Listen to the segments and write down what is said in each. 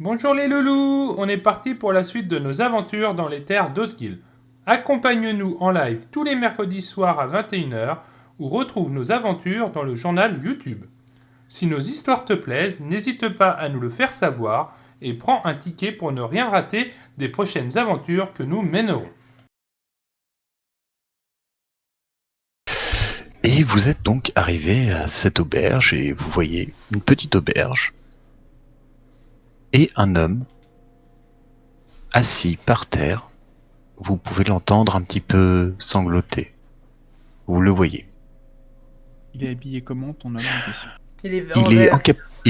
Bonjour les loulous, on est parti pour la suite de nos aventures dans les terres d'Osgil. Accompagne-nous en live tous les mercredis soirs à 21h ou retrouve nos aventures dans le journal YouTube. Si nos histoires te plaisent, n'hésite pas à nous le faire savoir et prends un ticket pour ne rien rater des prochaines aventures que nous mènerons. Et vous êtes donc arrivé à cette auberge et vous voyez une petite auberge et un homme assis par terre. Vous pouvez l'entendre un petit peu sangloter. Vous le voyez. Il est habillé comment, ton homme en question? Il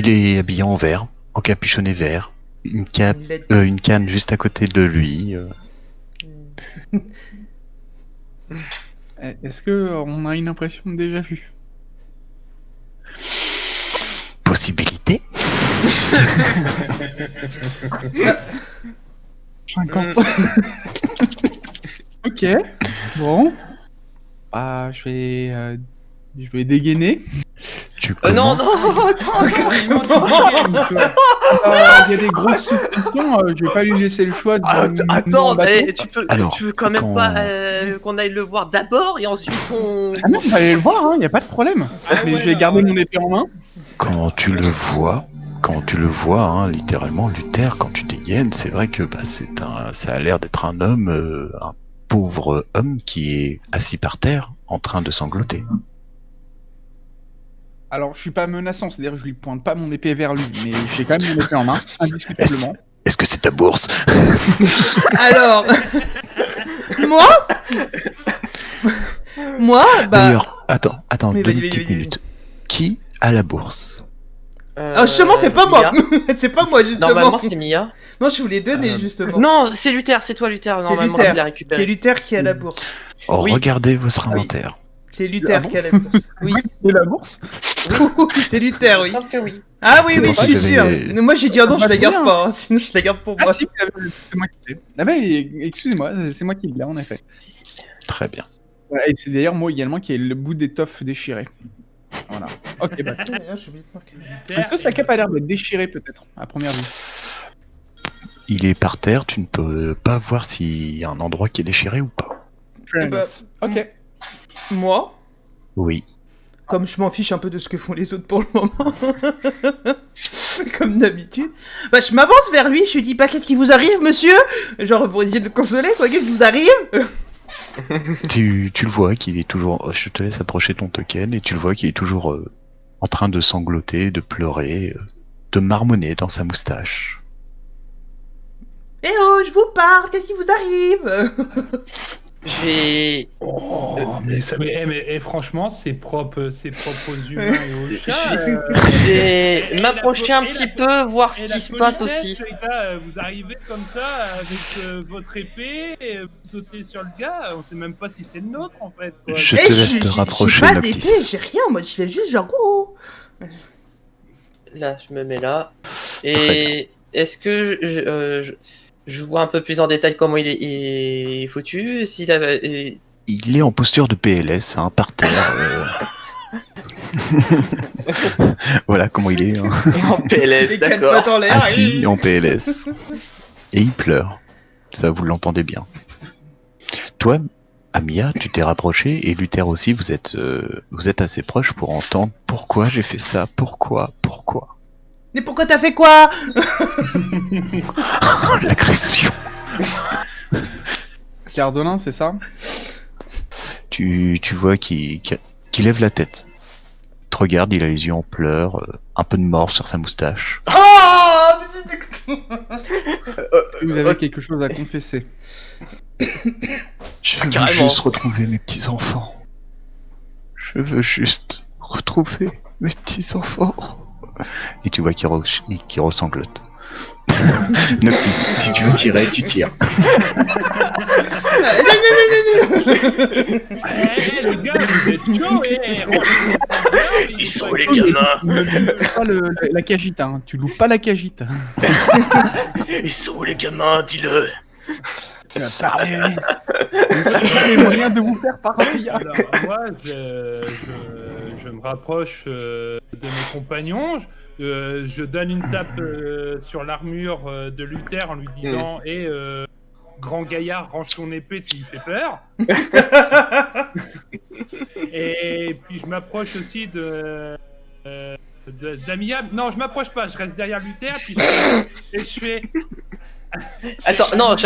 est habillé en vert, encapuchonné vert, une canne juste à côté de lui. Est-ce que on a une impression de déjà vu? Possibilité. 50. Ok, bon. Ah, je vais dégainer. Tu Non, commences... Il y a des grosses suspicions, je vais pas lui laisser le choix de... Attends, bateau. tu veux quand même pas qu'on aille le voir d'abord et ensuite on... Ah non, on va aller le voir, y a pas de problème. Mais je vais garder mon épée en main. Quand tu le vois, littéralement, Luther, quand tu dégaines, c'est vrai que ça a l'air d'être un homme, un pauvre homme qui est assis par terre, en train de sangloter. Alors, je suis pas menaçant, c'est-à-dire que je lui pointe pas mon épée vers lui, mais j'ai quand même mon épée en main, indiscutablement. Est-ce que c'est ta bourse? Alors, moi, D'ailleurs, attends, Mais deux vas-y, petites vas-y. minutes. Qui a la bourse? justement, c'est pas moi. C'est pas moi, justement. Normalement, c'est Mia. Non, je vous l'ai donné, justement. Non, c'est Luther, c'est toi Luther. c'est Normalement, Luther. tu l'as récupéré. C'est Luther qui a la bourse. Oh, Oui. regardez votre inventaire. C'est Luther Ah bon qui a la bourse. Oui. Et la bourse? C'est Luther, oui. Il me semble que oui. Ah oui, C'est oui, pour je ça suis que sûr. j'avais- Moi, j'ai dit, ah non, Ah, je la c'est garde bien. pas. Hein. Sinon, je la garde pour moi. Ah si, c'est moi qui l'ai. Ah bah, excusez-moi, c'est moi qui l'ai, en effet. Très bien. Voilà, et c'est d'ailleurs moi également qui ai le bout d'étoffe déchiré. Voilà. Ok, bah. Est-ce que sa cape a l'air d'être déchirée, peut-être, à première vue? Il est par terre, tu ne peux pas voir s'il y a un endroit qui est déchiré ou pas. Bah, Ok. moi, Oui. comme je m'en fiche un peu de ce que font les autres pour le moment, comme d'habitude, bah je m'avance vers lui, je lui dis, bah qu'est-ce qui vous arrive, monsieur? Genre pour essayer de le consoler, quoi, qu'est-ce qui vous arrive? Tu le vois qu'il est toujours... Je te laisse approcher ton token et tu le vois qu'il est toujours en train de sangloter, de pleurer, de marmonner dans sa moustache. Eh oh, je vous parle, qu'est-ce qui vous arrive? J'ai... Mais franchement, c'est propre aux humains et aux chats. Je vais m'approcher un petit peu, voir ce qui se passe aussi. Les gars, vous arrivez comme ça avec votre épée, et vous sautez sur le gars, on sait même pas si c'est le nôtre en fait. Quoi. Je te laisse te rapprocher, J'ai pas Noctis. d'épée, j'ai rien, moi je fais juste genre gros. Là, je me mets là. Très Et est-ce que je vois un peu plus en détail comment il est foutu? S'il a... Il est en posture de PLS, hein, par terre. Voilà comment il est. Hein. En PLS, Les quatre d'accord. pattes en l'air. Assis en PLS. Et il pleure. Ça, vous l'entendez bien. Toi, Amia, tu t'es rapproché et Luther aussi, vous êtes assez proches pour entendre pourquoi j'ai fait ça, pourquoi. Mais pourquoi t'as fait quoi? L'agression. Cardolin, c'est ça? Tu vois qu'il lève la tête. Il te regarde, il a les yeux en pleurs, un peu de morve sur sa moustache. Oh, mais c'était... Vous avez quelque chose à confesser. Je veux Carrément. juste retrouver mes petits-enfants. Je veux juste retrouver mes petits-enfants. Et tu vois qu'il ressanglote. Noctis, si tu veux tirer, tu tires. Eh les gars, vous êtes chauds, Ils sont les gamins. Ne loupe pas la cagite, hein. Tu loupes pas la cagite. Ils sont les gamins, dis-le. Tu vas parler. Mais ça fait moyen de vous faire parler. Alors, moi, je je me rapproche de mes compagnons, je donne une tape sur l'armure de Luther en lui disant grand gaillard, range ton épée, tu lui fais peur. Et puis je m'approche aussi d'Amia. Non, je m'approche pas, je reste derrière Luther, puis je fais... Attends, non, laisse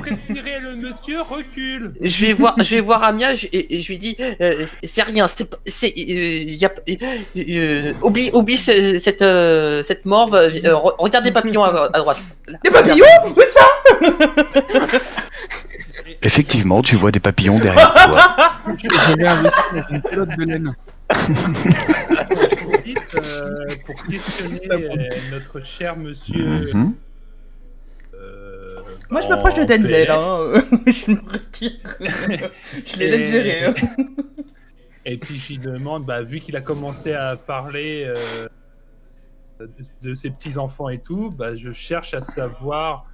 respirer le monsieur, recule. je vais voir Amia et je lui dis c'est rien, oublie cette morve, regarde des papillons à droite. Des papillons? Où ça? Effectivement, tu vois des papillons derrière toi. J'avais investi dans une pelote de laine. Pour questionner notre cher monsieur. Moi, je m'approche de Denzel, hein. Je me retire. Je les laisse gérer. Hein. Et puis, j'y demande, vu qu'il a commencé à parler de ses petits-enfants et tout, je cherche à savoir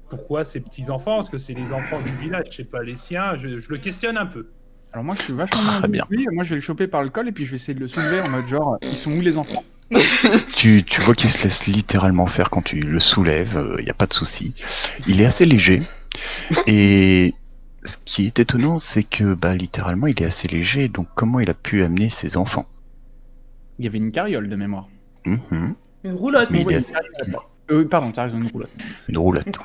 pourquoi ses petits-enfants, parce que c'est les enfants du village, c'est pas les siens. Je le questionne un peu. Alors moi je suis vachement bien. Moi je vais le choper par le col et puis je vais essayer de le soulever en mode genre ils sont où les enfants? Tu vois qu'il se laisse littéralement faire quand tu le soulèves, y a pas de souci. Il est assez léger et ce qui est étonnant c'est que littéralement il est assez léger, donc comment il a pu amener ses enfants? Il y avait une carriole de mémoire. Une roulotte. Mais il est assez... Pardon, t'as raison, une roulotte. Une roulotte.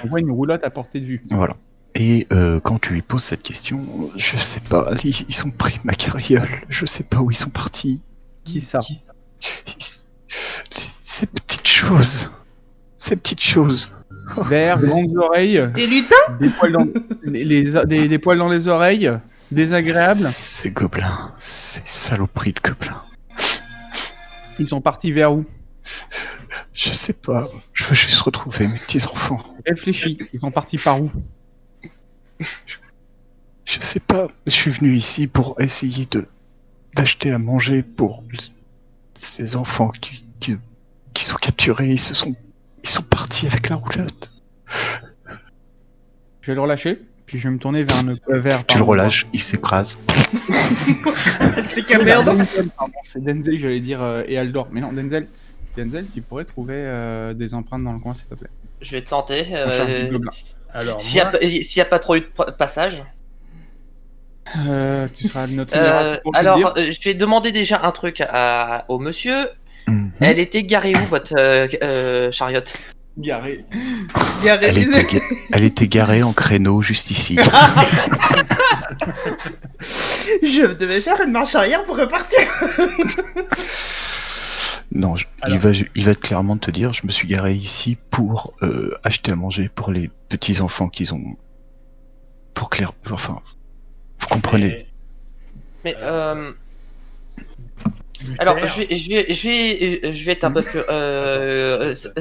On voit une roulotte à portée de vue. Voilà. Et quand tu lui poses cette question, je sais pas, ils sont pris ma carriole, je sais pas où ils sont partis. Qui ça? Ces petites choses. Ces petites choses. Verts, grandes oreilles. Des lutins? Des poils dans des poils dans les oreilles. Désagréables. Ces gobelins. Ces saloperies de gobelins. Ils sont partis vers où? Je sais pas. Je veux juste retrouver mes petits enfants. Réfléchis. Ils sont partis par où? Je sais pas. Je suis venu ici pour essayer d'acheter à manger pour ces enfants qui sont capturés. Ils sont partis avec la roulotte. Je vais le relâcher, puis je vais me tourner vers Tu le relâches, il s'écrase. C'est quelle merde. C'est Denzel, j'allais dire, et Aldor. Mais non, Denzel, tu pourrais trouver des empreintes dans le coin, s'il te plaît. Je vais tenter. On cherche des gobelins. Alors, s'il y a pas trop eu de passage. Tu seras notre modérateur pour alors, le dire. je vais demander déjà un truc au monsieur. Mhm. Elle était garée où, votre chariote? Garé. Elle était garée en créneau juste ici. Je devais faire une marche arrière pour repartir. Non, il va clairement te dire, je me suis garé ici pour acheter à manger pour les petits enfants qu'ils ont. Pour clair, enfin, vous comprenez. Mais Luther, alors, je vais être un peu plus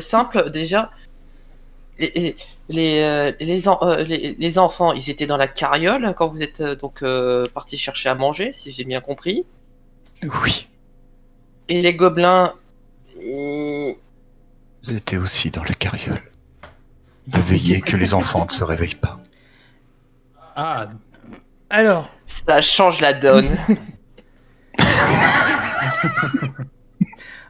simple déjà. Les enfants, ils étaient dans la carriole quand vous êtes donc partis chercher à manger, si j'ai bien compris. Oui, Et les gobelins, ils étaient aussi dans la carriole. De veiller que les enfants ne se réveillent pas. Ah, Alors, ça change la donne.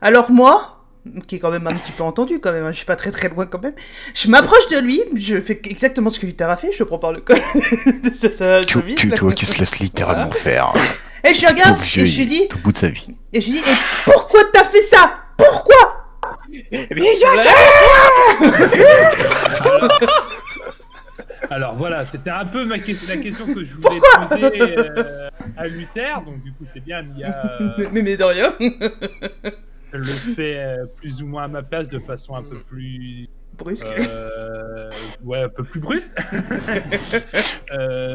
alors moi, qui est quand même un petit peu entendu quand même, hein, je suis pas très très loin quand même, je m'approche de lui, je fais exactement ce que Luther a fait, je le prends par le col. Tu vois qu'il se laisse littéralement faire. Et je regarde, Pauvre vieux, et je lui il dis, est au bout de sa vie. et pourquoi t'as fait ça? Pourquoi? alors voilà, c'était un peu la question que je voulais poser à Luther, donc du coup c'est bien, Mia Mais de rien. le fait plus ou moins à ma place de façon un peu plus... Brusque. Ouais, un peu plus brusque.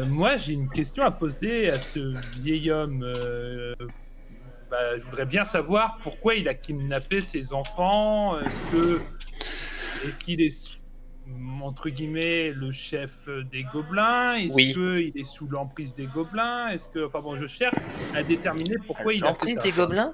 Moi j'ai une question à poser à ce vieil homme. Je voudrais bien savoir pourquoi il a kidnappé ses enfants. Est-ce qu'il est entre guillemets le chef des gobelins? Est-ce Oui. qu'il est sous l'emprise des gobelins? Est-ce que, enfin bon, je cherche à déterminer pourquoi il a fait L'emprise ça. des gobelins?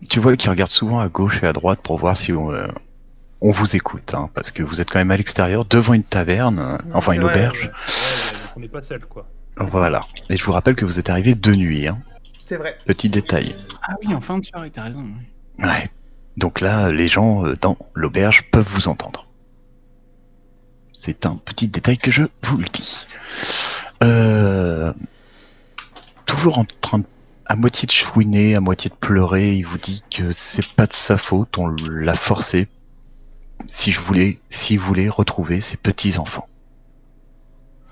Tu vois qu'il regarde souvent à gauche et à droite pour voir si on vous écoute, parce que vous êtes quand même à l'extérieur, devant une taverne, enfin c'est une vrai, auberge. Ouais, donc on n'est pas seul, quoi. Voilà. Et je vous rappelle que vous êtes arrivé de nuit, hein. C'est vrai. Petit détail. Ah oui, en fin de soirée, t'as raison. Ouais. Donc là, les gens dans l'auberge peuvent vous entendre. C'est un petit détail que je vous le dis. Toujours en train de, à moitié de chouiner, à moitié de pleurer, il vous dit que c'est pas de sa faute, on l'a forcé. S'il voulait retrouver ses petits-enfants.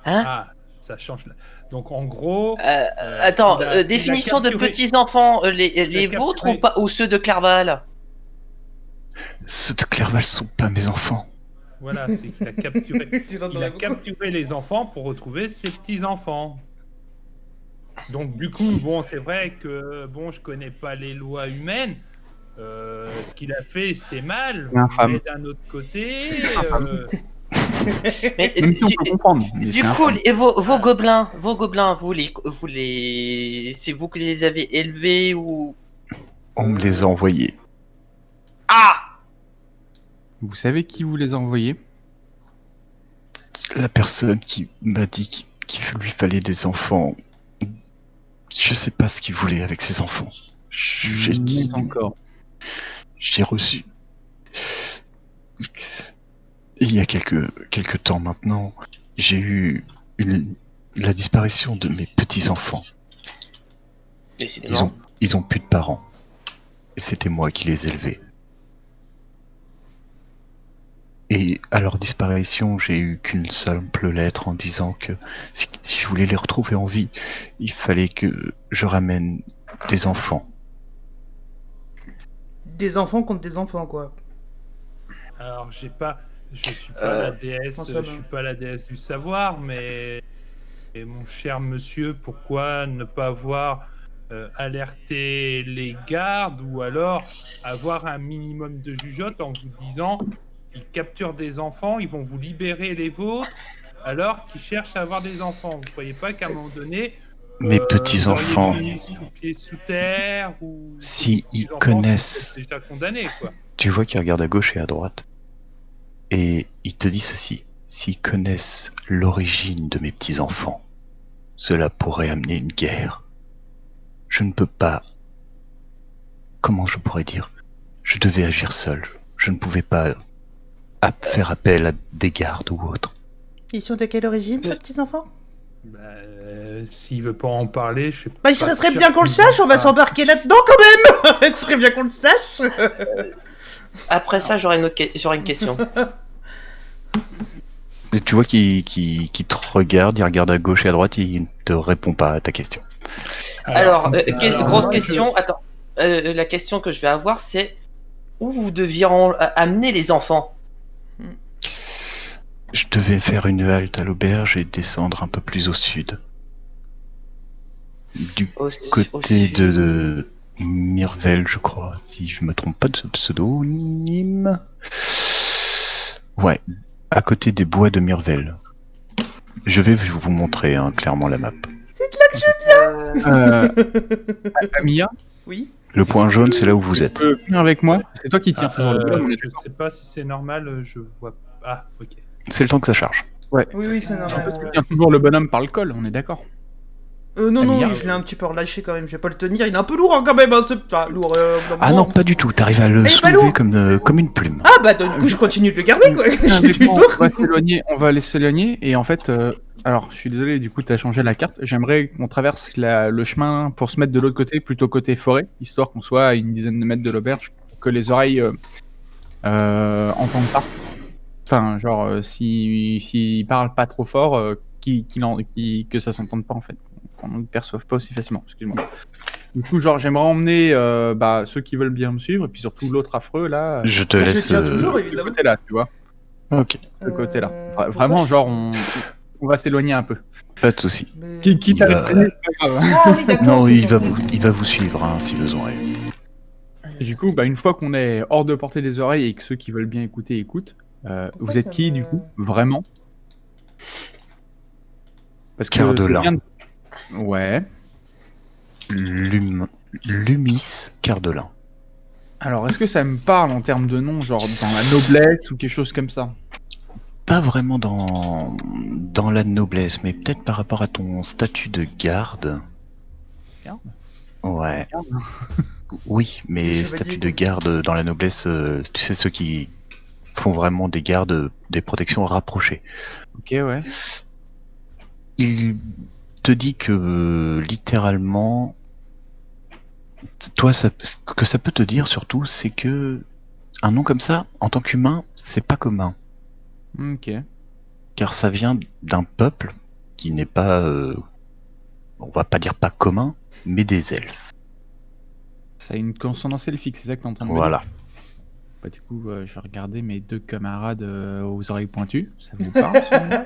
Hein? Ah, ça change. Donc en gros. Attends, il a définition de capturé- petits-enfants, les capturé- vôtres ou ceux de Clerval? Ceux de Clerval sont pas mes enfants. Voilà, c'est qu'il a capturé. Tu l'entends Il a beaucoup. capturé les enfants pour retrouver ses petits-enfants. Donc du coup, bon, c'est vrai que bon, je connais pas les lois humaines. Ce qu'il a fait, c'est mal. C'est infâme. Mais d'un autre côté, Mais, Même si on peut comprendre. Mais du c'est coup, infâme. et vos gobelins, c'est vous qui les avez élevés ou... On me les a envoyés. Ah! Vous savez qui vous les a envoyés? La personne qui m'a dit qu'il lui fallait des enfants. Je sais pas ce qu'il voulait avec ses enfants. J'ai dit encore. J'ai reçu. Il y a quelques temps maintenant, j'ai eu la disparition de mes petits-enfants. Décidément. Ils ont plus de parents. Et c'était moi qui les élevais. Et à leur disparition, j'ai eu qu'une simple lettre en disant que si je voulais les retrouver en vie, il fallait que je ramène des enfants. Des enfants contre des enfants, quoi. alors je suis pas la déesse, en somme, je suis pas la déesse du savoir, mais et mon cher monsieur, pourquoi ne pas avoir alerté les gardes ou alors avoir un minimum de jugeote en vous disant ils capturent des enfants, ils vont vous libérer les vôtres alors qu'ils cherchent à avoir des enfants. Vous croyez pas qu'à un moment donné Mes vous petits-enfants, auriez mis sous pied sous terre ou si les ils enfants connaissent, sont déjà condamnés quoi. tu vois qu'ils regardent à gauche et à droite, et il te dit ceci, s'ils connaissent l'origine de mes petits-enfants, cela pourrait amener une guerre. Je ne peux pas... Comment je pourrais dire? Je devais agir seul. Je ne pouvais pas faire appel à des gardes ou autres. Ils sont de quelle origine, ces petits-enfants? Bah, s'il veut pas en parler, je sais Bah, pas. il serait sûr bien qu'on le qu'il sache, on va pas. s'embarquer là-dedans quand même. Il serait bien qu'on le sache. Après ça, j'aurais une question. Et tu vois qu'il te regarde, il regarde à gauche et à droite, et il ne te répond pas à ta question. Alors, grosse moi, question. Attends, la question que je vais avoir, c'est où vous deviez amener les enfants? Je devais faire une halte à l'auberge et descendre un peu plus au sud. Du côté de Mirvel, je crois, si je me trompe pas de ce pseudonyme. Ouais, à côté des bois de Mirvel. Je vais vous montrer clairement la map. Amiya, Oui. Le point jaune, c'est là où vous êtes. tu peux venir avec moi? C'est toi qui tiens toujours le bonhomme, on est Je sais pas si c'est normal, je vois. Ah, ok. C'est le temps que ça charge. Oui, c'est normal. Tu tiens toujours le bonhomme par le col, on est d'accord? Non, Amiya, je l'ai un petit peu relâché quand même, je vais pas le tenir, il est un peu lourd hein, quand même, hein, enfin, lourd. Ah non, pas du tout, t'arrives à le Il est pas soulever lourd. comme une plume. Ah bah, du coup, je continue de le garder, quoi. Avec J'ai moi, lourd. on va aller s'éloigner et en fait, alors je suis désolé, du coup tu as changé la carte. J'aimerais qu'on traverse le chemin pour se mettre de l'autre côté, plutôt côté forêt, histoire qu'on soit à une dizaine de mètres de l'auberge, que les oreilles entendent pas. Enfin, genre s'ils parlent pas trop fort, que ça s'entende pas en fait, qu'on ne perçoive pas aussi facilement. Excuse-moi. Du coup, genre j'aimerais emmener ceux qui veulent bien me suivre et puis surtout l'autre affreux là. Je te Je laisse. tiens toujours, De évidemment. côté là, tu vois. Ok, De côté là. Pourquoi Vraiment, je- genre on va s'éloigner un peu. pas de souci. Mais- Quitte Il à va- le traîner, c'est pas grave. Ah oui, d'accord. Non, c'est il bon. va vous suivre si besoin. Et du coup, une fois qu'on est hors de portée des oreilles et que ceux qui veulent bien écouter écoutent, vous êtes ça qui me- du coup? Vraiment? Parce que Cardelin. c'est bien Ouais. Lumis Cardelin. Alors, est-ce que ça me parle en termes de nom, genre dans la noblesse ou quelque chose comme ça? pas vraiment dans la noblesse, mais peut-être par rapport à ton statut de garde. Garde Ouais. Garde. Oui, mais Des statut chevaliers, de garde dans la noblesse, tu sais, ceux qui font vraiment des gardes, des protections rapprochées. Ok, ouais. Il te dit que littéralement, toi, ce que ça peut te dire surtout, c'est que un nom comme ça, en tant qu'humain, c'est pas commun. Ok. Car ça vient d'un peuple qui n'est pas, on va pas dire pas commun, mais des elfes. Ça a une consonance elfique, c'est ça que t'es en train de me dire. Voilà. Bah, du coup, je vais regarder mes 2 camarades aux oreilles pointues. Ça vous parle, ce nom?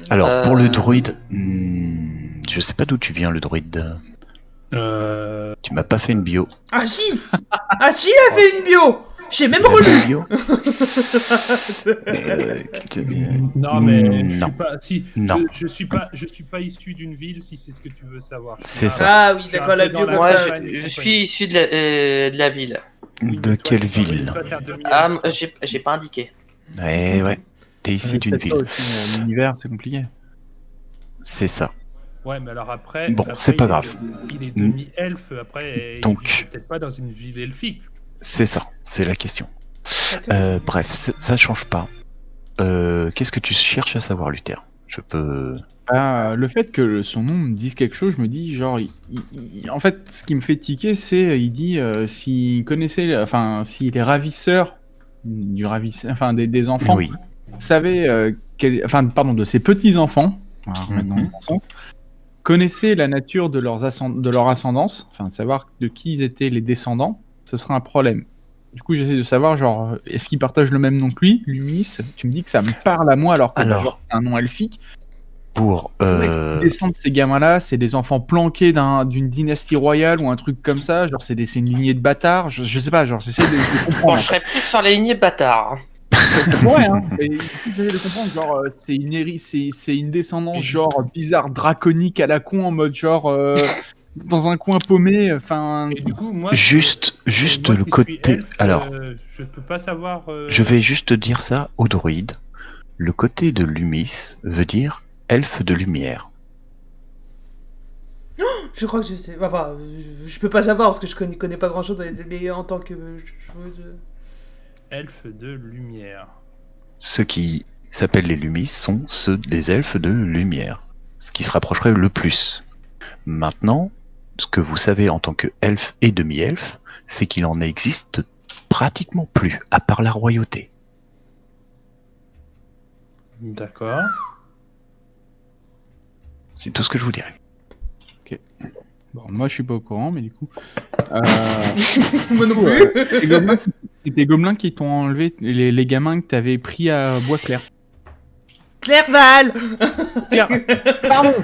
Alors, pour le druide, je sais pas d'où tu viens, le druide. Tu m'as pas fait une bio. Ah si, il a fait une bio. J'ai même Il a fait relu. une bio Non, mais je Non. suis pas. Si, Non. je suis pas issu d'une ville, si c'est ce que tu veux savoir. C'est ça. Ah oui, Je suis d'accord, un la peu bio dans comme la Moi, ça. campagne. je suis issu de la ville. De quelle ville? Ah, j'ai pas indiqué. Ouais. T'es Ça ici va d'une peut-être pas ville. aussi, l'univers, c'est compliqué. C'est ça. Ouais, mais alors après. Bon, après, c'est pas il est grave. Il est demi-elfe, après. Donc- Il vit peut-être pas dans une ville elfique. C'est ça. C'est la question. Bref, ça change pas. Qu'est-ce que tu cherches à savoir, Luther? Je peux. Le fait que son nom me dise quelque chose, je me dis, genre, en fait, ce qui me fait tiquer, c'est, il dit, s'il connaissait, enfin, si les ravisseurs, des enfants, Oui. savaient, de ses petits-enfants, on va remettre dans le bon sens, connaissaient la nature de leur ascendance, enfin, de savoir de qui ils étaient les descendants, ce serait un problème. Du coup, j'essaie de savoir, genre, est-ce qu'ils partagent le même nom que lui, Lumis? Tu me dis que ça me parle à moi, alors que Alors. genre, c'est un nom elfique. Pour. Est-ce qu'ils descendent de ces gamins-là? C'est des enfants planqués d'une dynastie royale ou un truc comme ça? Genre, c'est une lignée de bâtards? Je sais pas, genre, j'essaie de Bon, comprendre. je serais plus sur la lignée bâtard. Ça pourrait, hein. Et du coup, j'essaie de comprendre, genre, c'est une descendance, genre, bizarre, draconique à la con, en mode, genre, dans un coin paumé, enfin. Et du coup, moi. Juste moi le qui suis côté. elfe, Alors, je peux pas savoir. je vais juste dire ça au druide. Le côté de Lumis veut dire elfe de lumière. Je crois que je sais. Enfin, je peux pas savoir parce que je connais pas grand chose, mais en tant que chose. Elfe de lumière. Ceux qui s'appellent les Lumis sont ceux des elfes de lumière. Ce qui se rapprocherait le plus. Maintenant, ce que vous savez en tant que elfe et demi-elfe, c'est qu'il en existe pratiquement plus, à part la royauté. D'accord. C'est tout ce que je vous dirais. Bon, moi, je suis pas au courant, mais du coup. Moi non plus. C'est des gobelins qui t'ont enlevé les gamins que t'avais pris à Bois-Clair. Clerval. Pardon,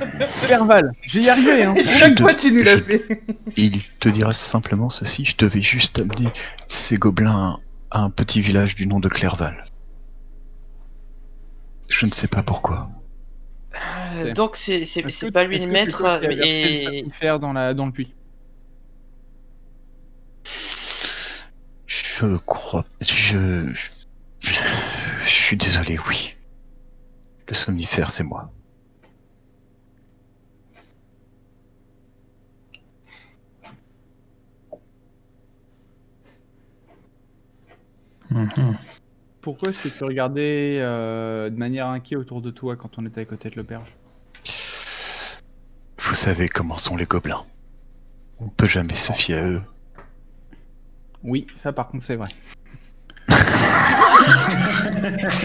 Clerval. Je vais y arriver, hein. Chaque fois tu nous l'as fait. Il te dira simplement ceci, je devais juste amener ces gobelins à un petit village du nom de Clerval. Je ne sais pas pourquoi. Donc, c'est Est-ce pas lui est-ce le que c'est maître. toi qui as versé Et... le saphifère dans le puits? Je crois... Je suis désolé, oui. Le somnifère, c'est moi. Pourquoi est-ce que tu regardais de manière inquiète autour de toi quand on était à côté de l'auberge? Vous savez comment sont les gobelins. On peut jamais se fier à eux. Oui, ça par contre c'est vrai.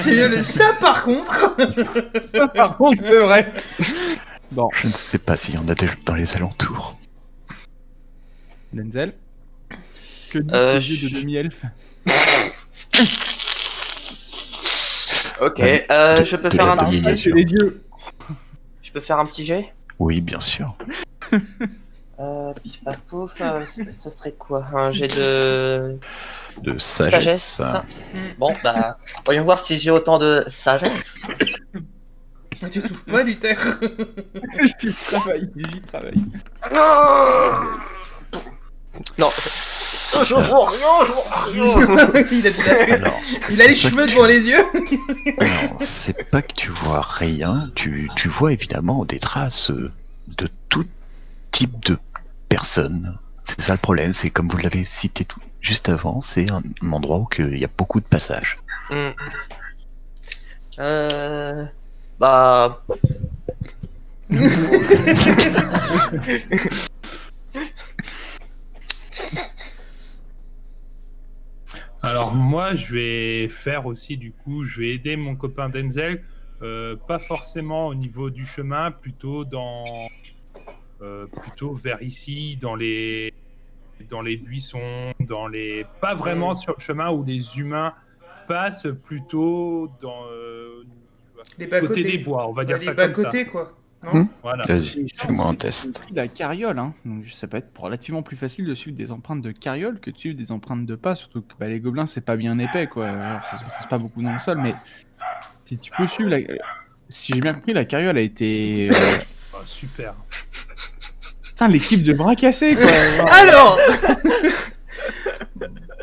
J'ai bien le ça par contre. Ça par contre c'est vrai. Bon, Je ne sais pas s'il y en a dans les alentours. Denzel, que disent tes yeux de demi-elfe? Ok, je peux de faire la un petit jet. domination. Les yeux. Je peux faire un petit jet. Oui, bien sûr. Pif paf pouf, ça serait quoi? Un jet de De sagesse, sagesse. c'est ça? Bon, bah, voyons voir si j'ai autant de sagesse. Tu t'ouvres pas, Luther. J'y travaille. Non. Je vois rien. Il a les cheveux devant les yeux. Non, c'est pas que tu vois rien, tu vois évidemment des traces de tout type de personnes. C'est ça le problème, c'est comme vous l'avez cité tout juste avant, c'est un endroit où il y a beaucoup de passages. Bah. Alors moi, je vais faire aussi du coup, je vais aider mon copain Denzel, pas forcément au niveau du chemin, plutôt plutôt vers ici, dans les buissons, pas vraiment sur le chemin où les humains passent, plutôt dans Les côté des bois, on va dire ça les bas comme ça. côtés, quoi. Non Voilà. Vas-y, fais-moi un test. La carriole, hein. Donc, ça peut être relativement plus facile de suivre des empreintes de carriole que de suivre des empreintes de pas, surtout que les gobelins c'est pas bien épais quoi. Alors, ça se fonce pas beaucoup dans le sol, mais si tu peux suivre si j'ai bien compris, la carriole a été. Oh, super. Putain, l'équipe de bras cassés quoi. Alors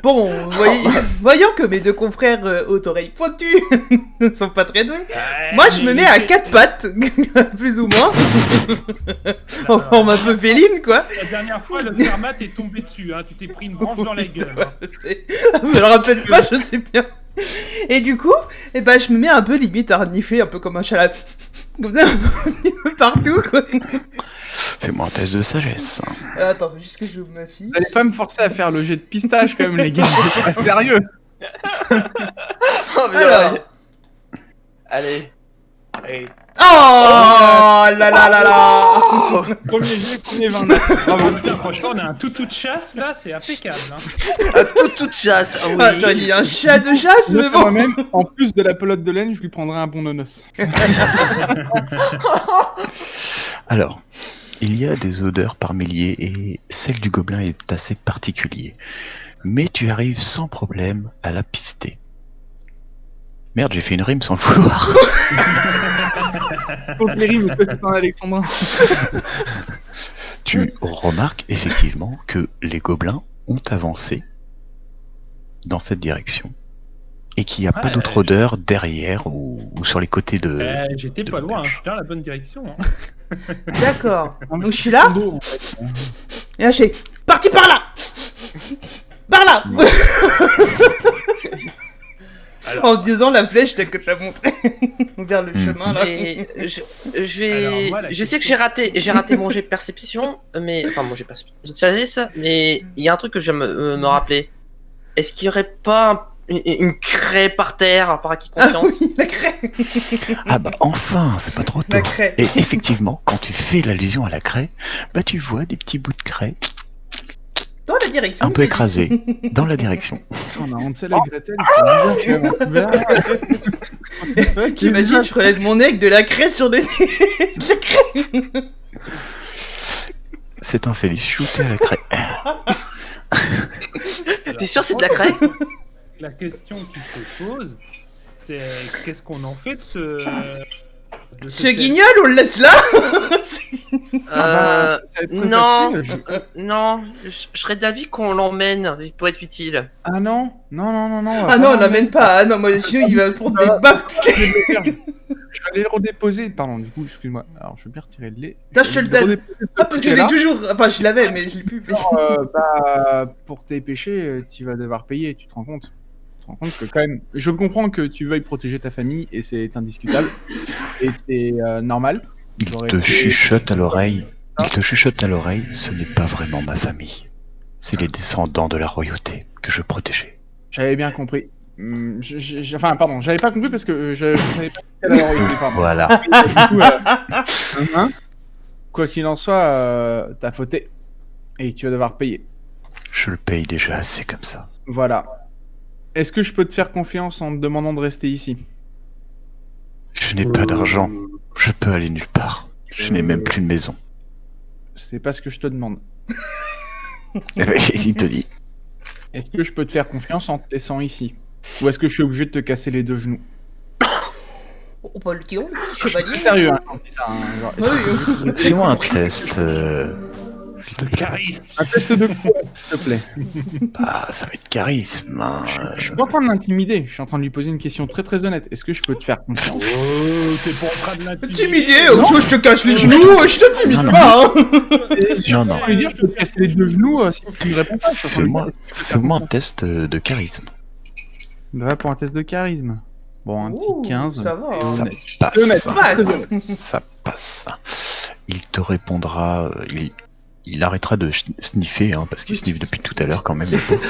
Bon, voyant que mes deux confrères aux oreilles pointues ne sont pas très doués, moi je me mets à quatre pattes, plus ou moins, en forme un peu féline, quoi. La dernière fois, le Fermat est tombé dessus, hein. Tu t'es pris une branche dans la gueule. Hein. Je me le rappelle pas, je sais bien. Et du coup, je me mets un peu limite à renifler, un peu comme un chalat. Comme ça, un peu partout, quoi. Fais-moi un test de sagesse. Attends, juste que j'ouvre ma fiche. Vous allez pas me forcer à faire le jet de pistache quand même les gars, c'est pas sérieux. Oh, mais Alors. ouais. Allez. Oh là là là là. Premier jet, premier 29. Bravo, putain, franchement, on a un toutou de chasse, là, c'est impeccable. Hein. Toute chasse. Ah oui. Ah, j'aurais dit un chat de chasse, mais bon. Moi-même, en plus de la pelote de laine, je lui prendrai un bon nonos. Alors, il y a des odeurs par milliers et celle du gobelin est assez particulière. Mais tu arrives sans problème à la pister. Merde, j'ai fait une rime sans le vouloir. Faut que les rimes, est-ce que c'est un alexandrin? Tu remarques effectivement que les gobelins ont avancé dans cette direction et qu'il n'y a pas d'autre odeur derrière ou sur les côtés de... J'étais de pas loin, l'auberge. j'étais dans la bonne direction. Hein. D'accord. Donc je suis là. Et là, je fais parti par là. Par là. En disant la flèche telle que tu l'as montré vers le chemin là. Et je vais. Alors, moi, la je sais que j'ai raté mon jet de perception, mais enfin mon jet de perception, de sagesse, mais il y a un truc que je me rappeler. Est-ce qu'il y aurait pas une craie par terre par acquis de Ah conscience? oui, la craie. Ah bah enfin, c'est pas trop tôt. La craie. Et effectivement, quand tu fais l'allusion à la craie, bah tu vois des petits bouts de craie Dans la direction. un peu écrasés dans la direction. On a Hansel et Gretel, ils sont bizarres quand même. J'imagine, je relève mon nez avec de la craie sur le nez. La craie. C'est un Félix shooté à la craie. T'es sûr c'est de la craie? La question qui se pose, c'est qu'est-ce qu'on en fait de Ce guignol, on le laisse là. Non, non, je serais d'avis qu'on l'emmène, il pourrait être utile. Ah non, non. Ah non, on l'amène pas. Ah non, moi, sinon, il va prendre des baffes. Je vais aller le redéposer, pardon, du coup, excuse-moi. Alors, je vais bien retirer le lait. Là, je te le donne. Ah, parce que je l'ai toujours. Enfin, je l'avais, mais je l'ai plus. Pour tes péchés, tu vas devoir payer, tu te rends compte? Tu te rends compte que quand même, je comprends que tu veuilles protéger ta famille et c'est indiscutable et c'est normal. Il te chuchote à l'oreille. Il te chuchote à l'oreille. Ce n'est pas vraiment ma famille. C'est les descendants de la royauté que je protégeais. J'avais bien compris. Enfin, pardon, j'avais pas compris parce que je savais pas quelle heure il était, pardon. Voilà. Du coup, quoi qu'il en soit, t'as fauté et tu vas devoir payer. Je le paye déjà assez comme ça. Voilà. Est-ce que je peux te faire confiance en te demandant de rester ici? Je n'ai pas d'argent. Je peux aller nulle part. Je n'ai même plus de maison. C'est pas ce que je te demande. Il te dit. Est-ce que je peux te faire confiance en te laissant ici? Ou est-ce que je suis obligé de te casser les deux genoux? Oh, pas le petit chevalier. C'est sérieux, hein, quand je dis ça, hein, genre, Oui, Fais-moi un test s'il te plaît. Charisme. Un test de quoi, s'il te plaît? Bah, ça va être charisme. Hein. Je suis pas en train de l'intimider, je suis en train de lui poser une question très très honnête. Est-ce que je peux te faire confiance? Oh, t'es pas en train de l'intimider. Intimider, je te casse les genoux, je t'intimide Non, pas. Hein. Non. Je vais lui dire, je peux te casser les deux genoux si tu me réponds pas. Je suis en train de lui dire, Fais-moi un test de charisme. va pour un test de charisme. Bon, un Ouh, petit 15. ça va. Ça honnête. passe. Honnête. Ça passe. Il te répondra. Il arrêtera de sniffer, hein, parce qu'il sniffe depuis tout à l'heure quand même. Le pauvre.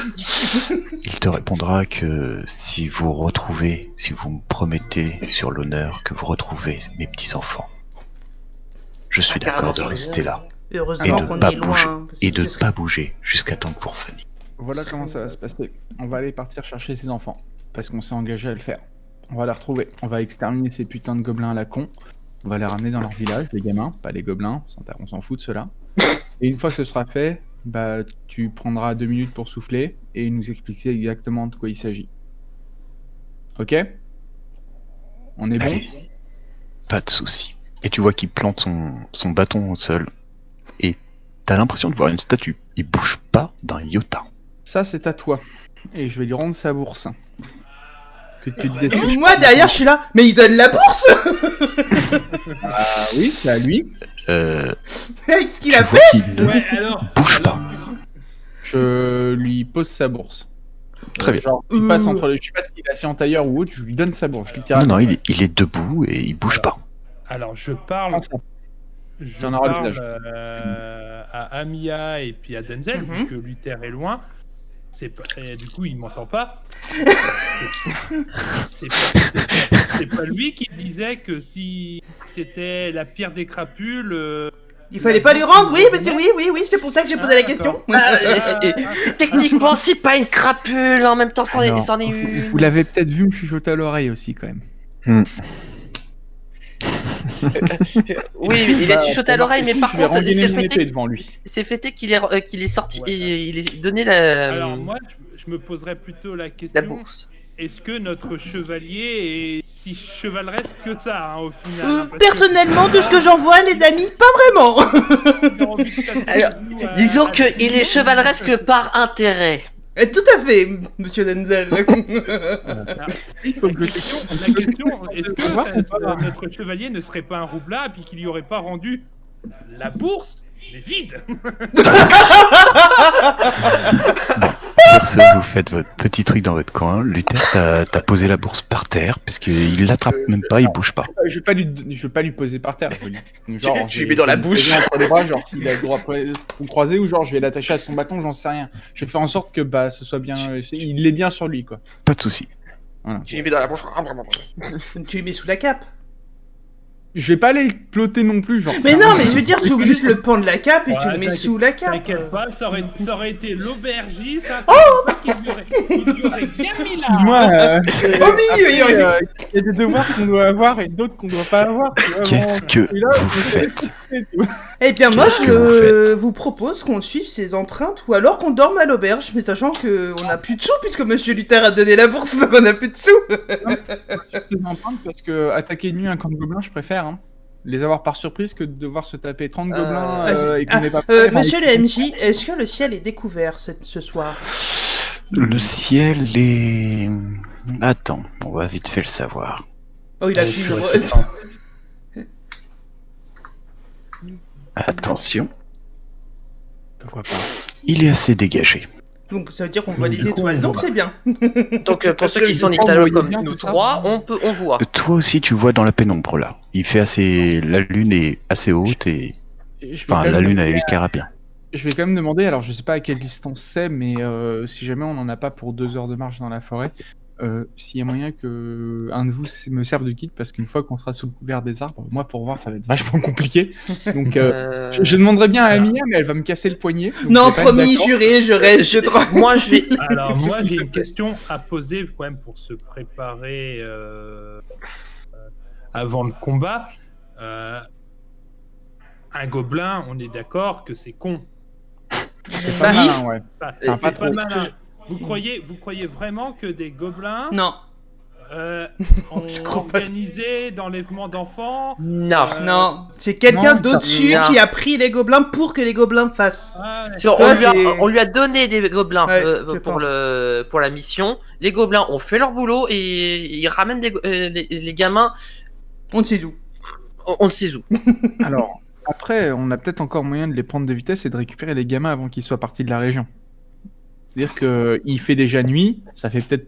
Il te répondra que si vous me promettez sur l'honneur que vous retrouvez mes petits-enfants, je suis d'accord de rester là. Et Et heureusement de qu'on pas est bouger. loin. parce Et que de ce serait- pas bouger jusqu'à temps que vous reveniez. Voilà comment ça va se passer. On va aller partir chercher ses enfants. Parce qu'on s'est engagé à le faire. On va les retrouver. On va exterminer ces putains de gobelins à la con. On va les ramener dans leur village, les gamins, pas les gobelins. On s'en fout de ceux-là. Et une fois que ce sera fait, bah tu prendras 2 minutes pour souffler et nous expliquer exactement de quoi il s'agit. Ok? On est bon? Allez, pas de souci. Et tu vois qu'il plante son bâton au sol. Et t'as l'impression de voir une statue. Il bouge pas d'un iota. Ça, c'est à toi. Et je vais lui rendre sa bourse. Que tu te décides. Moi derrière je suis là, mais il donne la bourse. Ah oui, c'est à lui. Avec ce qu'il Tu a vois fait. qu'il ne Ouais, alors. bouge pas. Je lui pose sa bourse. Très bien. Genre, il passe entre les... Je sais pas s'il est assis en tailleur ou autre, je lui donne sa bourse. Non, il est debout et il bouge pas. Alors, je parle. Prends ça. Je J'en aurai le parle village. à Amia et puis à Denzel, vu Mhm. que Luther est loin. C'est pas... et du coup, il m'entend pas. C'est pas lui qui disait que si c'était la pire des crapules. Il fallait pas lui rendre, oui, mais oui, c'est pour ça que j'ai posé la question. Techniquement, c'est pas une crapule, en même temps, c'en est Alors, une. vous l'avez peut-être vu me chuchoter à l'oreille aussi, quand même. Oui, il a chuchoté à l'oreille, mais par Je vais contre, rengainer c'est mon épée fêté devant lui. qu'il est sorti, Ouais. il est donné la Alors, moi, je me poserais plutôt la question. la bourse. Est-ce que notre chevalier est si chevaleresque que ça, hein, au final, hein, parce que- Personnellement, de ce que j'en vois, les amis, pas vraiment. Il a envie de casser Alors, les genoux à- Disons à- qu'il est chevaleresque par intérêt. Tout à fait, monsieur Denzel. Il faut que La je question, est-ce que notre chevalier ne serait pas un roublard et puis qu'il y aurait pas rendu la bourse, mais vide? Sur ce, vous faites votre petit truc dans votre coin. Luther, t'as posé la bourse par terre, parce qu'il l'attrape même pas, il bouge pas. Je vais pas lui poser par terre. Genre, Tu lui mets dans la bouche. Entre les bras, genre s'il a le droit de croiser ou genre je vais l'attacher à son bâton, j'en sais rien. Je vais faire en sorte que bah ce soit bien, il est bien sur lui quoi. Pas de souci. Tu lui mets dans la bouche. Tu lui mets sous la cape. Je vais pas aller le ploter non plus, genre. Mais non, mais je veux dire, tu ouvres juste le pan de la cape et tu Ouais, le mets t'inquiète- sous la cape. T'inquiète pas, ça aurait été l'aubergiste. Oh il lui aurait bien mis là. Dis-moi, Oh, mais il y aurait- il y a des devoirs qu'on doit avoir et d'autres qu'on doit pas avoir. tu vois, Qu'est-ce bon, que et là, vous je vais faites? tu vois. Eh bien, moi, Qu'est-ce que je vous vous propose qu'on suive ses empreintes ou alors qu'on dorme à l'auberge, mais sachant qu'on a plus de sous puisque monsieur Luther a donné la bourse, donc on a plus de sous. Ces empreintes parce que attaquer de nuit un camp de gobelins, je préfère. Hein. Les avoir par surprise que de devoir se taper 30 gobelins et qu'on n'ait pas. Monsieur le MJ, est-ce que le ciel est découvert ce soir? Le ciel est... Attends, on va vite fait le savoir. Oh, il a Oh, fini. purée, c'est ça. Attention, Pourquoi pas. il est assez dégagé. Donc ça veut dire qu'on voit Donc, les du coup, étoiles, on donc voit. c'est bien. Donc pour ceux qui sont vous nyctalogues voyez comme bien nous tout ça trois, on voit. Toi aussi, tu vois dans la pénombre là. Il fait assez... La lune est assez haute et... Je vais Enfin, quand la même lune demander elle éclaire bien. Je vais quand même demander, alors je sais pas à quelle distance c'est, mais si jamais on n'en a pas pour 2 heures de marche dans la forêt, s'il y a moyen que un de vous me serve de guide, parce qu'une fois qu'on sera sous le couvert des arbres, moi pour voir ça va être vachement compliqué. Donc je demanderais bien à Amia, mais elle va me casser le poignet. donc Non, je vais pas être promis, d'accord. juré, je reste, je te... Moi je vais. Alors moi j'ai une question à poser quand même pour se préparer avant le combat. Un gobelin, on est d'accord que c'est con. C'est pas malin, ouais. Enfin, Enfin, c'est pas pas trop. malin. Vous croyez vraiment que des gobelins Non. On Je crois pas. organisait d'enlèvement d'enfants. Non. Non, c'est quelqu'un Non, d'au-dessus non. qui a pris les gobelins pour que les gobelins fassent. Ah, ouais. Sur- Toi, on lui a donné des gobelins Ouais, je pour, pense. pour la mission. Les gobelins ont fait leur boulot et ils ramènent les gamins, On ne sait où. on ne sait où. Alors, après, on a peut-être encore moyen de les prendre de vitesse et de récupérer les gamins avant qu'ils soient partis de la région. C'est-à-dire qu'il fait déjà nuit, ça fait peut-être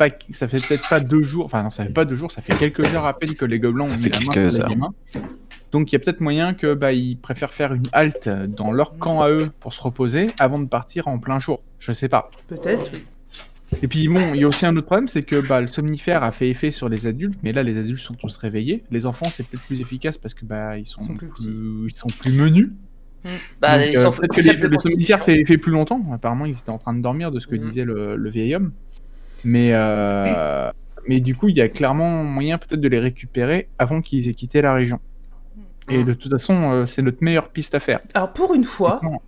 pas 2 jours, enfin non, ça fait pas 2 jours, ça fait quelques heures à peine que les gobelins Ça ont mis fait la main quelques sur les heures. gamins. Donc il y a peut-être moyen que ils préfèrent faire une halte dans leur camp à eux pour se reposer avant de partir en plein jour. Je sais pas. Peut-être. Et puis bon, il y a aussi un autre problème, c'est que le somnifère a fait effet sur les adultes, mais là les adultes sont tous réveillés. Les enfants c'est peut-être plus efficace parce que ils sont Ils sont plus plus menus. Bah, Donc, ils sont peut-être que faibles de le somnifère constitution. fait plus longtemps. Apparemment, ils étaient en train de dormir de ce que Mhm. disait le vieil homme. Mais du coup, il y a clairement moyen peut-être de les récupérer avant qu'ils aient quitté la région. Et de toute façon, c'est notre meilleure piste à faire. Alors pour une fois, Non.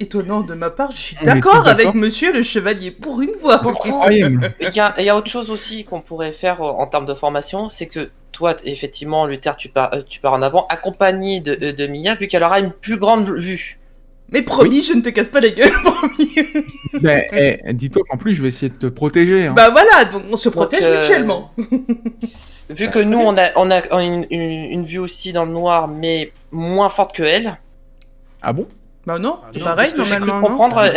étonnant de ma part, je suis On est d'accord tous avec d'accord. monsieur le chevalier. Pour une fois. Incroyable. Il y a autre chose aussi qu'on pourrait faire en termes de formation, c'est que toi, effectivement, Luther, tu pars en avant, accompagné de Mia, vu qu'elle aura une plus grande vue. Mais promis, je ne te casse pas la gueule, promis. Dis-toi qu'en plus, je vais essayer de te protéger. Hein. Bah voilà, donc on se protège Donc, mutuellement. Vu que nous, on a une vue aussi dans le noir, mais moins forte que elle. Ah bon? Bah non, Ah c'est non, pareil parce que j'ai cru normalement. non comprendre.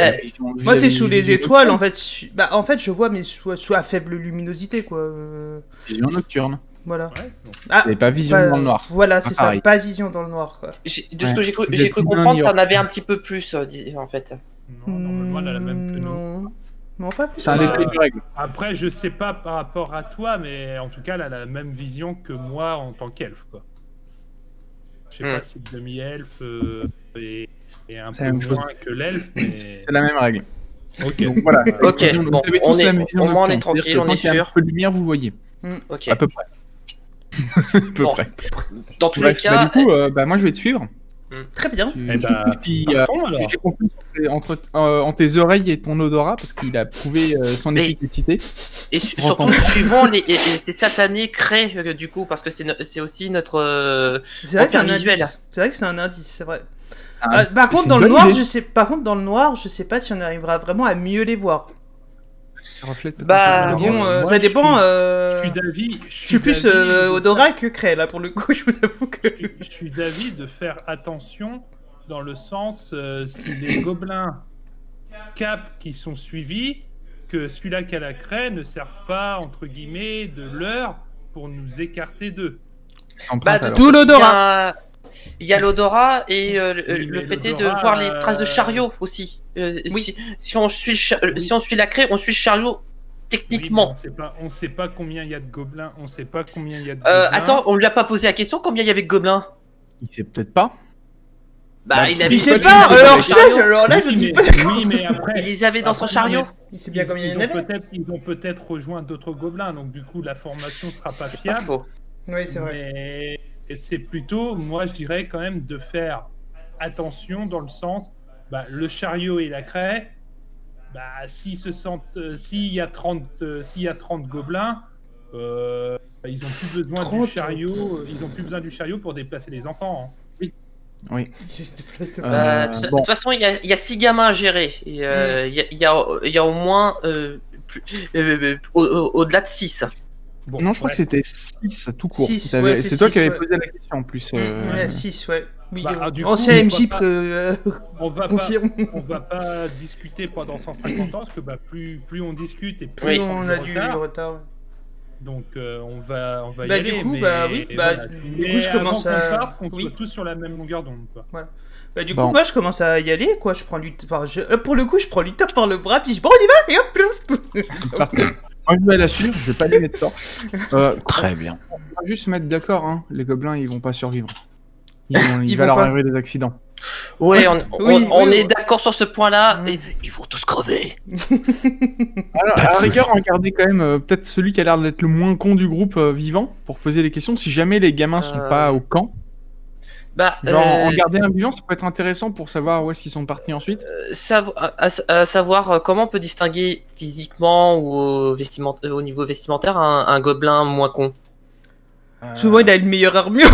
Moi c'est sous les étoiles en fait. Bah en fait je vois mais soit à faible luminosité quoi. Vision nocturne. Voilà. Ouais, donc, Ah, Et pas vision bah, dans le noir. Voilà, c'est ça, pareil. pas vision dans le noir quoi. De ce que j'ai cru Vous êtes comprendre, bien t'en avais un petit peu plus, en fait. non, normalement, elle a la même que nous. Non. Non, pas plus. C'est un Bah, détail de règle. Après, je sais pas par rapport à toi, mais en tout cas, elle a la même vision que moi en tant qu'elfe, quoi. Je sais pas si le demi-elfe est un C'est peu la même chose. moins que l'elfe, mais... C'est la même règle. Ok. Donc voilà. Ok, Vous bon, avez tous on est- la même vision au moins, on est nocturne. tranquille, C'est-à-dire que on quand est il y a sûr. un peu de lumière, vous voyez. Ok. À peu près. À peu Bon. près. Dans tous Bref, les cas, du coup, moi je vais te suivre. Très bien. Eh bah, Et puis, partons, alors. j'ai compris en tes oreilles et ton odorat parce qu'il a prouvé son Mais- efficacité. et on surtout entend. suivant les satanés créent du coup, parce que c'est aussi notre. C'est vrai que c'est un Repère visuel. indice. C'est vrai que c'est un indice, c'est vrai. Ah, Par contre c'est dans une le bonne noir, idée. dans le noir, je sais pas si on arrivera vraiment à mieux les voir. Ça reflète peut-être Bah, un peu Mais la bon, lumière. moi, ça je dépend. Je suis d'avis. Je suis plus odorat que craie là pour le coup, je vous avoue que. Je suis d'avis de faire attention dans le sens si les gobelins cap qui sont suivis, que celui-là qui a la craie ne serve pas entre guillemets de leurre pour nous écarter d'eux. Empreinte, Bah, alors. Tout l'odorat. Il y a l'odorat et Oui, le mais fait est de l'odorat, voir les traces de chariot aussi. Oui. Si on suit si on suit la craie, on suit le chariot Oui, mais techniquement. on sait pas combien il y a de gobelins. On sait pas combien il y a de gobelins. Attends, on lui a pas posé la question combien il y avait de gobelins. Il sait peut-être pas. Bah, il avait Je sais il pas, avait alors dans son ça, chariot. alors là je Oui, dis mais, pas. oui, mais après. Il les avait dans son Après, chariot. Il sait bien combien il y en avait. Ils ont peut-être rejoint d'autres gobelins, donc du coup la formation sera pas C'est pas fiable. faux. Oui, c'est vrai. Mais c'est plutôt, moi je dirais quand même de faire attention dans le sens, le chariot et la craie, s'ils se sentent, s'il y a 30 gobelins, ils ont plus besoin 30. du chariot, ils ont plus besoin du chariot pour déplacer les enfants. hein. Oui. De bon. toute façon, il y a 6 gamins à gérer. Et, il y a au moins au-delà de 6. Bon, Non, je crois bref. que c'était 6 tout court. Six, T'avais- ouais, c'est c'est toi six, qui avais ouais. posé la question en plus. Il y a 6, ouais. Oui, Du ancien coup, MJ on va pas, confirme. on va pas discuter pendant 150 ans, parce que plus on discute et plus Oui, on on prend a du du retard. retard. Ouais. Donc on va y Bah, aller. du coup, mais, oui, voilà. du Mais coup, je avant commence qu'on à- parte, qu'on oui. soit tous sur la même longueur d'onde, quoi. Bah, du Bon. coup, moi, je commence à y aller, quoi. Je prends pour le coup, je prends Luther par le bras, puis bon, on y va, et hop là. Parfait. Moi, je vais la suivre, je vais pas donner de torche. Très bien. On va juste se mettre d'accord, hein. Les gobelins, ils vont pas survivre. Il Ils va vont leur pas. arriver des accidents. Ouais, Oui, on oui, est oui. d'accord sur ce point-là. Mm. Et ils vont tous crever. Alors, à la rigueur, regardez quand même peut-être celui qui a l'air d'être le moins con du groupe vivant pour poser des questions. Si jamais les gamins sont pas au camp, Bah, Genre, en garder un bilan, ça peut être intéressant pour savoir où est-ce qu'ils sont partis ensuite. à savoir comment on peut distinguer physiquement ou au niveau vestimentaire un gobelin moins con. Souvent, il a une meilleure armure.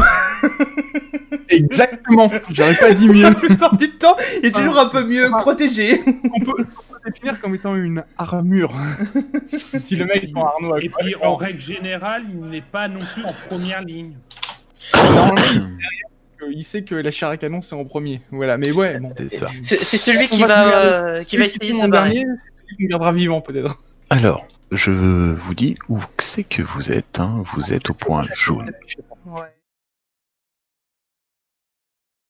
Exactement, j'aurais pas dit mieux. La plupart du temps, il est toujours un peu mieux protégé. On peut définir comme étant une armure. Si le mec est en Arnaud à Et puis, en règle générale, il n'est pas non plus en première ligne. normalement, il est derrière, parce qu'il sait que la chair à canon c'est en premier. Voilà, mais ouais, bon. C'est ça. C'est celui qui On va Celui essayer de qui se en barrer. dernier, c'est celui qui gardera vivant peut-être. Alors, je vous dis où c'est que vous êtes. Hein. Vous êtes au point jaune. Ouais.